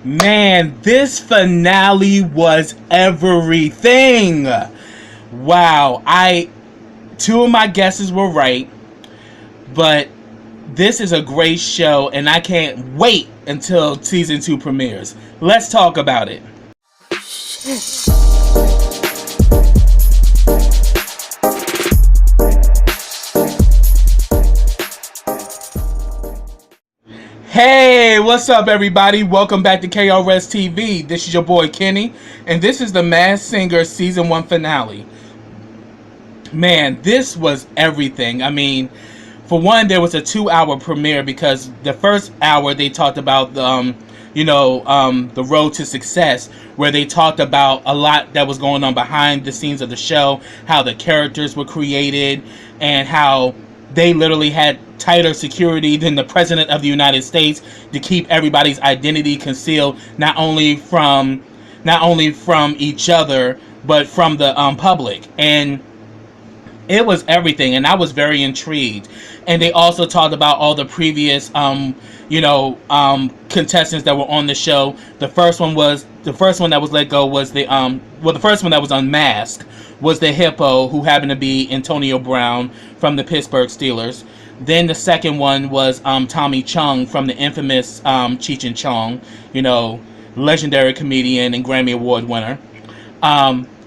Man, this finale was everything. Wow, two of my guesses were right, but this is a great show and I can't wait until season 2 premieres. Let's talk about it. Hey, what's up everybody? Welcome back to KRS TV. This is your boy Kenny, and this is the Masked Singer Season 1 finale. Man, this was everything. I mean, for one, there was a 2-hour premiere because the first hour they talked about the road to success, where they talked about a lot that was going on behind the scenes of the show, how the characters were created, and how they literally had tighter security than the President of the United States to keep everybody's identity concealed, not only from each other, but from the public. And it was everything, and I was very intrigued. And they also talked about all the previous contestants that were on the show. The first one that was let go was the first one that was unmasked was the hippo, who happened to be Antonio Brown from the Pittsburgh Steelers. Then the second one was Tommy Chung from the infamous Cheech and Chong, legendary comedian and Grammy Award winner.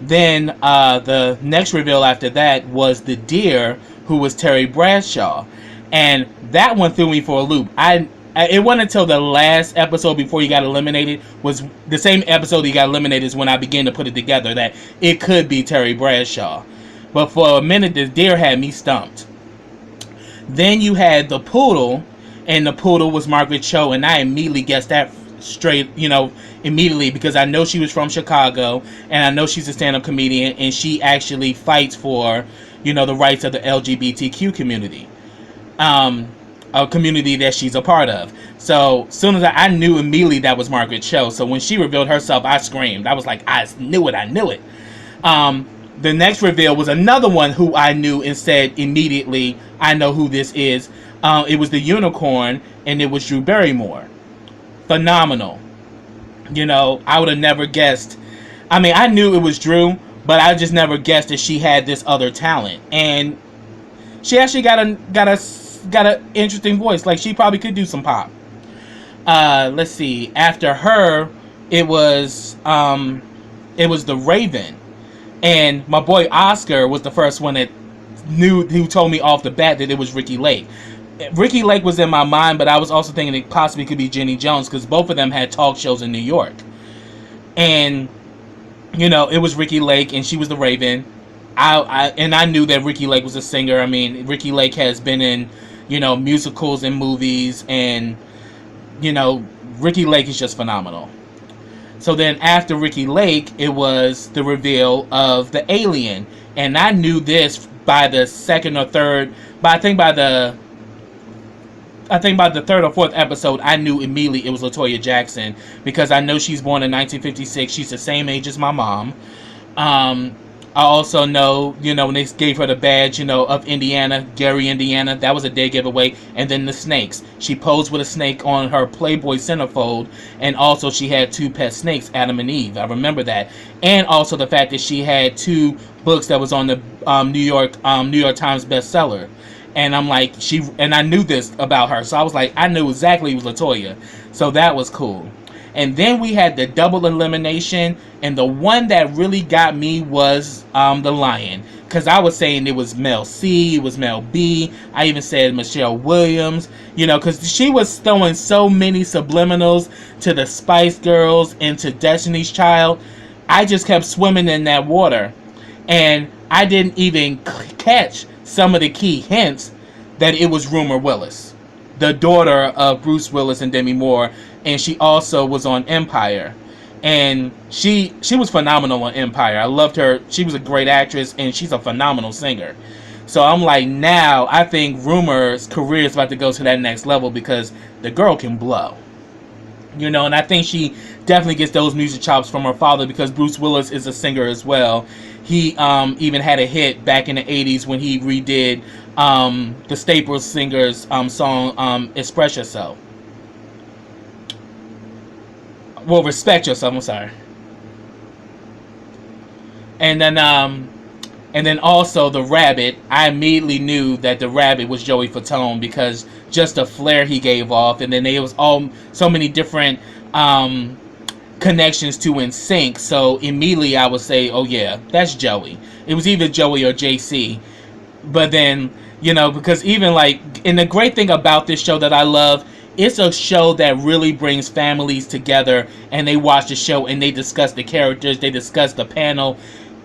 Then the next reveal after that was the deer, who was Terry Bradshaw, and that one threw me for a loop. It wasn't until the last episode before he got eliminated, was the same episode he got eliminated, is when I began to put it together that it could be Terry Bradshaw. But for a minute, the deer had me stumped. Then you had the poodle, and the poodle was Margaret Cho, and I immediately guessed that straight, immediately, because I know she was from Chicago, and I know she's a stand-up comedian, and she actually fights for, the rights of the LGBTQ community. A community that she's a part of. So soon as I knew immediately that was Margaret Cho. So when she revealed herself, I screamed. I was like, I knew it. The next reveal was another one who I knew and said immediately, I know who this is. It was the unicorn, and it was Drew Barrymore. Phenomenal. I would have never guessed. I mean, I knew it was Drew, but I just never guessed that she had this other talent. And she actually got an interesting voice. Like, she probably could do some pop. Let's see. After her, it was the Raven, and my boy Oscar was the first one that who told me off the bat that it was Ricky Lake. Ricky Lake was in my mind, but I was also thinking it possibly could be Jenny Jones, because both of them had talk shows in New York. And it was Ricky Lake, and she was the Raven. I knew that Ricky Lake was a singer. I mean, Ricky Lake has been in musicals and movies, and Ricky Lake is just phenomenal. So then after Ricky Lake, it was the reveal of the alien, and I knew this by the second or third, but I think by the third or fourth episode, I knew immediately it was LaToya Jackson, because I know she's born in 1956. She's the same age as my mom. I also know, when they gave her the badge, of Indiana, Gary, Indiana, that was a dead giveaway. And then the snakes. She posed with a snake on her Playboy centerfold, and also she had 2 pet snakes, Adam and Eve. I remember that. And also the fact that she had 2 books that was on the New York Times bestseller. And I'm like, and I knew this about her, so I was like, I knew exactly it was LaToya. So that was cool. And then we had the double elimination, and the one that really got me was the Lion, because I was saying it was Mel C, it was Mel B, I even said Michelle Williams, because she was throwing so many subliminals to the Spice Girls and to Destiny's Child. I just kept swimming in that water, and I didn't even catch some of the key hints that it was Rumor Willis, the daughter of Bruce Willis and Demi Moore, and she also was on Empire. And she was phenomenal on Empire. I loved her. She was a great actress, and she's a phenomenal singer. So I'm like, now I think Rumor's career is about to go to that next level, because the girl can blow. And I think she definitely gets those music chops from her father, because Bruce Willis is a singer as well. He even had a hit back in the 80s when he redid the Staples Singers song, Express Yourself. Well, respect yourself. I'm sorry. And then also the rabbit. I immediately knew that the rabbit was Joey Fatone because just the flair he gave off, and then there was so many different connections to NSYNC. So immediately I would say, oh yeah, that's Joey. It was either Joey or JC. But then, because even and the great thing about this show that I love, it's a show that really brings families together, and they watch the show and they discuss the characters, they discuss the panel.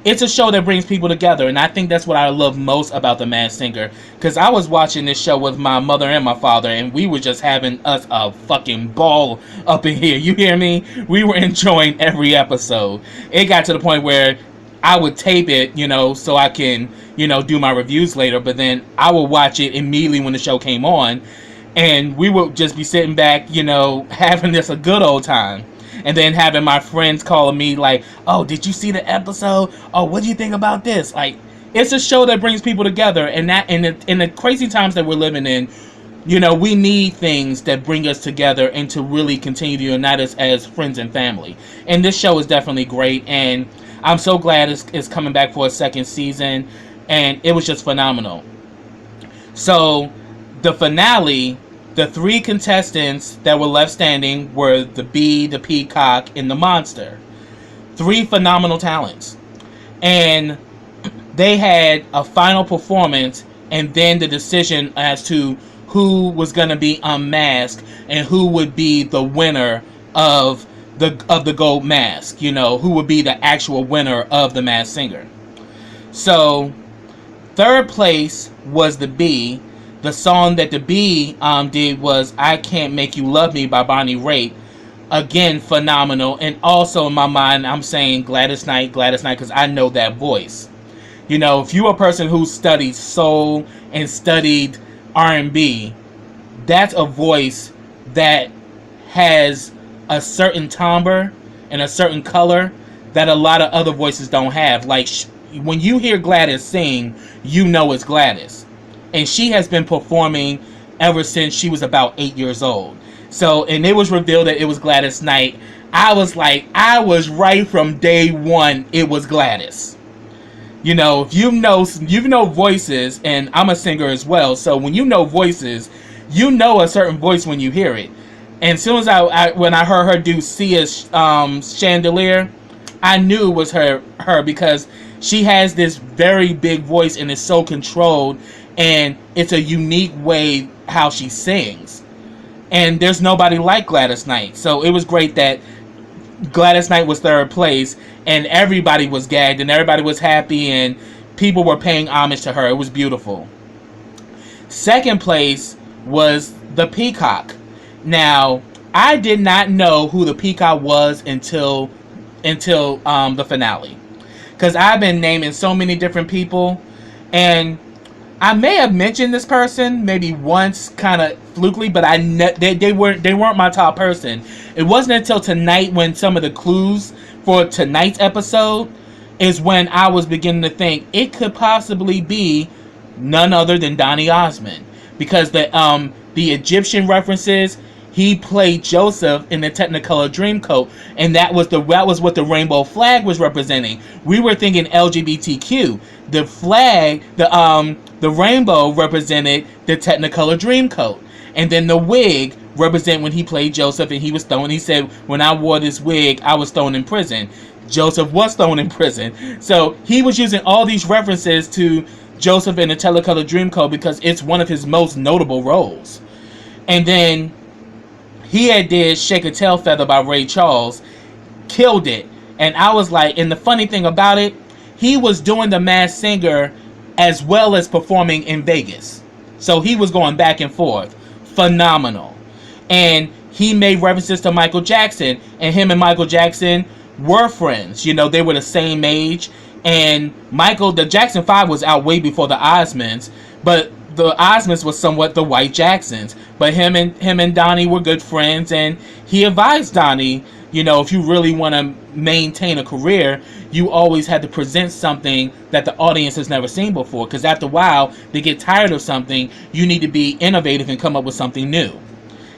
It's a show that brings people together, and I think that's what I love most about The Masked Singer. Because I was watching this show with my mother and my father, and we were just having us a fucking ball up in here. You hear me? We were enjoying every episode. It got to the point where I would tape it, so I can, do my reviews later. But then I would watch it immediately when the show came on, and we would just be sitting back, having this a good old time. And then having my friends calling me like, oh, did you see the episode? Oh, what do you think about this? Like, it's a show that brings people together. And that in the crazy times that we're living in, we need things that bring us together and to really continue to unite us as friends and family. And this show is definitely great. And I'm so glad it's coming back for a second season. And it was just phenomenal. So, the finale... The 3 contestants that were left standing were the Bee, the Peacock, and the Monster. 3 phenomenal talents. And they had a final performance and then the decision as to who was going to be unmasked and who would be the winner of the gold mask. Who would be the actual winner of The Masked Singer. So, 3rd place was the Bee. The song that the Bee did was I Can't Make You Love Me by Bonnie Raitt. Again, phenomenal. And also in my mind, I'm saying Gladys Knight, because I know that voice. If you're a person who studied soul and studied R&B, that's a voice that has a certain timbre and a certain color that a lot of other voices don't have. Like, when you hear Gladys sing, it's Gladys. And she has been performing ever since she was about 8 years old. So, and it was revealed that it was Gladys Knight. I was right from day one, it was Gladys. If you know voices, and I'm a singer as well, so when you know voices, you know a certain voice when you hear it. And as soon as when I heard her do Sia's Chandelier, I knew it was her because she has this very big voice and is so controlled. And it's a unique way how she sings. And there's nobody like Gladys Knight. So it was great that Gladys Knight was 3rd place. And everybody was gagged. And everybody was happy. And people were paying homage to her. It was beautiful. 2nd place was the Peacock. Now, I did not know who the Peacock was until the finale. Because I've been naming so many different people. And I may have mentioned this person maybe once, kind of flukily, but they weren't my top person. It wasn't until tonight when some of the clues for tonight's episode is when I was beginning to think it could possibly be none other than Donny Osmond, because the Egyptian references. He played Joseph in the Technicolor Dreamcoat, and that was what the rainbow flag was representing. We were thinking LGBTQ. The flag, the rainbow represented the Technicolor Dreamcoat, and then the wig represent when he played Joseph and he was thrown. He said, "When I wore this wig, I was thrown in prison." Joseph was thrown in prison, so he was using all these references to Joseph in the Technicolor Dreamcoat because it's one of his most notable roles. And then he had did Shake a Tailfeather by Ray Charles, killed it. And I was like, and the funny thing about it, he was doing The Masked Singer as well as performing in Vegas. So he was going back and forth. Phenomenal. And he made references to Michael Jackson, and him and Michael Jackson were friends. They were the same age. And the Jackson 5 was out way before the Osmonds, but the Osmonds was somewhat the White Jacksons. But him and Donnie were good friends, and he advised Donnie, if you really want to maintain a career, you always had to present something that the audience has never seen before, because after a while they get tired of something. You need to be innovative and come up with something new.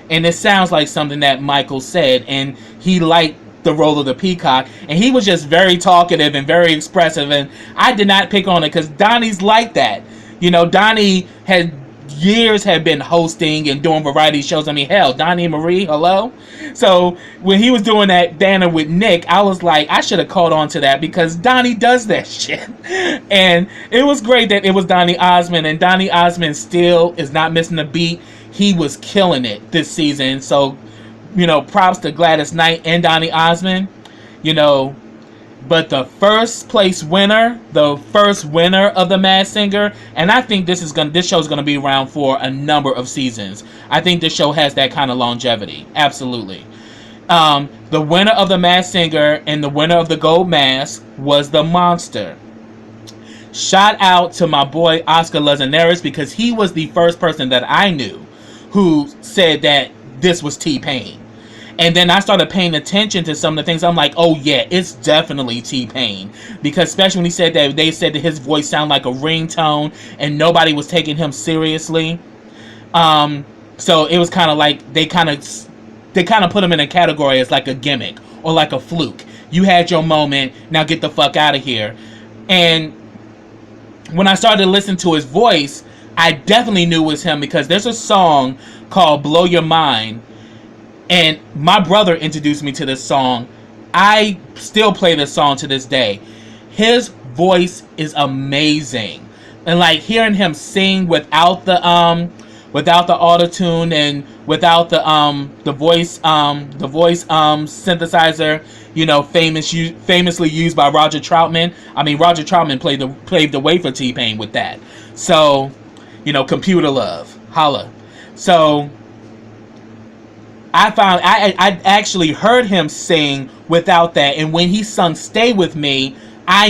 And it sounds like something that Michael said, and he liked the role of the Peacock, and he was just very talkative and very expressive, and I did not pick on it because Donnie's like that. You know, Donnie had been hosting and doing variety shows. I mean, hell, Donnie and Marie, hello? So when he was doing that Dana with Nick, I was like, I should have caught on to that because Donnie does that shit. And it was great that it was Donnie Osmond, and Donnie Osmond still is not missing a beat. He was killing it this season. So, you know, props to Gladys Knight and Donnie Osmond. You know, but the first winner of the Masked Singer, and I think this show's gonna be around for a number of seasons. I think this show has that kind of longevity, absolutely. The winner of the Masked Singer and the winner of the Gold Mask was the Monster. Shout out to my boy Oscar Lazaneris because he was the first person that I knew who said that this was T-Pain. And then I started paying attention to some of the things. I'm like, oh yeah, it's definitely T-Pain. Because especially when he said that, they said that his voice sounded like a ringtone and nobody was taking him seriously. So it was kind of like they kind of put him in a category as like a gimmick or like a fluke. You had your moment, now get the fuck out of here. And when I started to listen to his voice, I definitely knew it was him because there's a song called Blow Your Mind. And my brother introduced me to this song. I still play this song to this day. His voice is amazing. And like hearing him sing without the auto-tune and without the voice synthesizer, you know, famously used by Roger Troutman. I mean, Roger Troutman paved the way for T-Pain with that. So, you know, computer love. Holla. So I actually heard him sing without that, and when he sung Stay With Me, I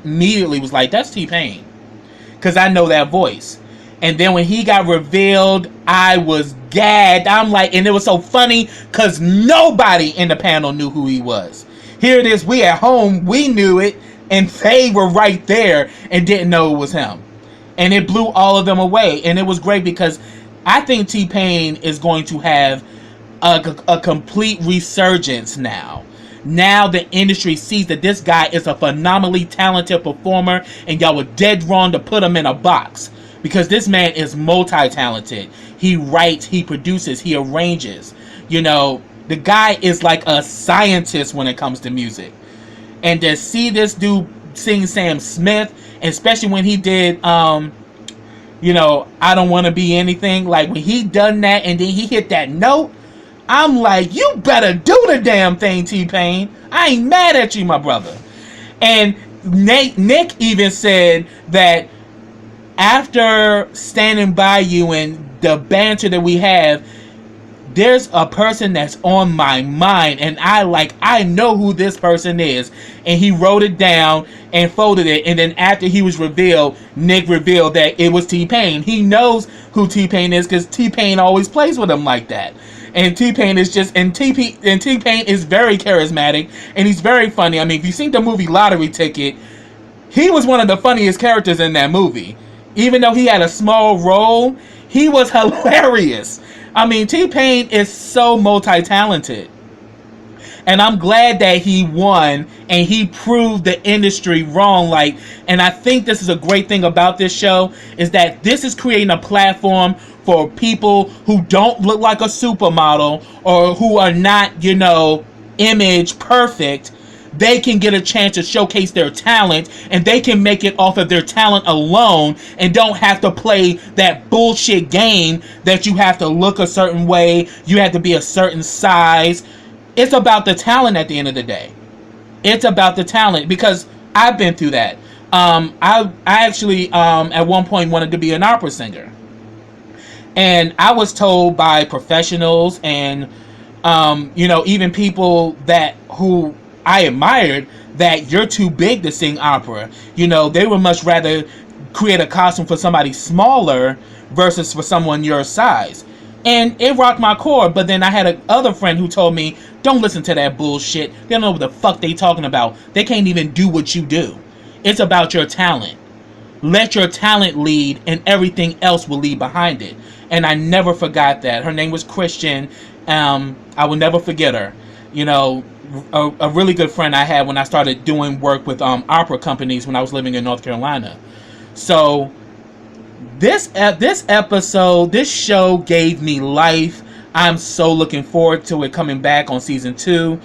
immediately was like, that's T-Pain. Because I know that voice. And then when he got revealed, I was gagged. I'm like, and it was so funny because nobody in the panel knew who he was. Here it is, we at home, we knew it, and they were right there and didn't know it was him. And it blew all of them away. And it was great because I think T-Pain is going to have a complete resurgence now. Now the industry sees that this guy is a phenomenally talented performer, and y'all were dead wrong to put him in a box because this man is multi-talented. He writes, he produces, he arranges. You know, the guy is like a scientist when it comes to music. And to see this dude sing Sam Smith, especially when he did you know, I Don't Want to Be Anything, like when he done that and then he hit that note, I'm like, you better do the damn thing, T-Pain. I ain't mad at you, my brother. And Nick even said that after standing by you and the banter that we have, there's a person that's on my mind, and I know who this person is. And he wrote it down and folded it, and then after he was revealed, Nick revealed that it was T-Pain. He knows who T-Pain is because T-Pain always plays with him like that. And T-Pain is T-Pain is very charismatic, and he's very funny. I mean, if you've seen the movie Lottery Ticket, he was one of the funniest characters in that movie. Even though he had a small role, he was hilarious. I mean, T-Pain is so multi-talented. And I'm glad that he won and he proved the industry wrong. Like, and I think this is a great thing about this show is that this is creating a platform for people who don't look like a supermodel or who are not, you know, image perfect. They can get a chance to showcase their talent, and they can make it off of their talent alone and don't have to play that bullshit game that you have to look a certain way, you have to be a certain size. It's about the talent at the end of the day. It's about the talent because I've been through that. I actually at one point wanted to be an opera singer. And I was told by professionals and you know, even people who I admired that you're too big to sing opera. You know, they would much rather create a costume for somebody smaller versus for someone your size. And it rocked my core, but then I had another friend who told me, don't listen to that bullshit. They don't know what the fuck they talking about. They can't even do what you do. It's about your talent. Let your talent lead and everything else will lead behind it. And I never forgot that. Her name was Christian. I will never forget her. You know, a really good friend I had when I started doing work with opera companies when I was living in North Carolina. So this episode, this show gave me life. I'm so looking forward to it coming back on season 2.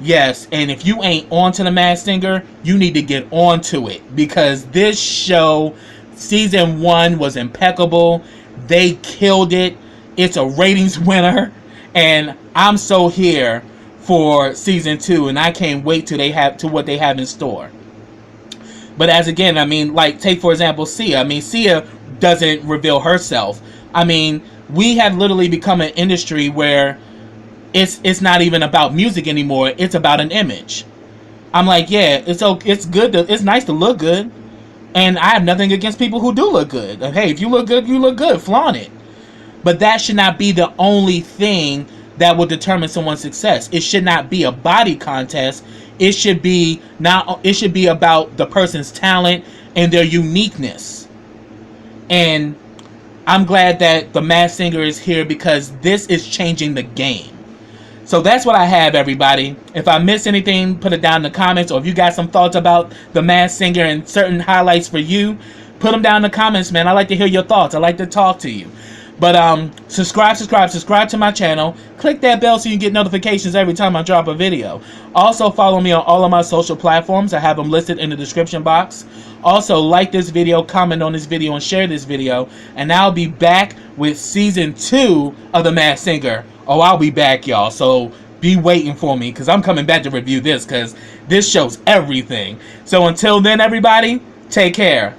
Yes, and if you ain't on to The Masked Singer, you need to get on to it, because this show, season 1 was impeccable. They killed it. It's a ratings winner, and I'm so here for season 2, and I can't wait till what they have in store. But as again, I mean, like, take for example Sia. I mean, Sia doesn't reveal herself. I mean, we have literally become an industry where it's not even about music anymore. It's about an image. I'm like, yeah, it's good. It's nice to look good, and I have nothing against people who do look good. Hey, if you look good, you look good. Flaunt it. But that should not be the only thing that will determine someone's success. It should not be a body contest. It should be about the person's talent and their uniqueness. And I'm glad that The Masked Singer is here, because this is changing the game. So that's what I have, everybody. If I missed anything, put it down in the comments. Or if you got some thoughts about The Masked Singer and certain highlights for you, put them down in the comments, man. I like to hear your thoughts. I like to talk to you. But subscribe to my channel. Click that bell so you get notifications every time I drop a video. Also, follow me on all of my social platforms. I have them listed in the description box. Also, like this video, comment on this video, and share this video. And I'll be back with season 2 of The Masked Singer. Oh, I'll be back, y'all. So be waiting for me, because I'm coming back to review this, because this show's everything. So until then, everybody, take care.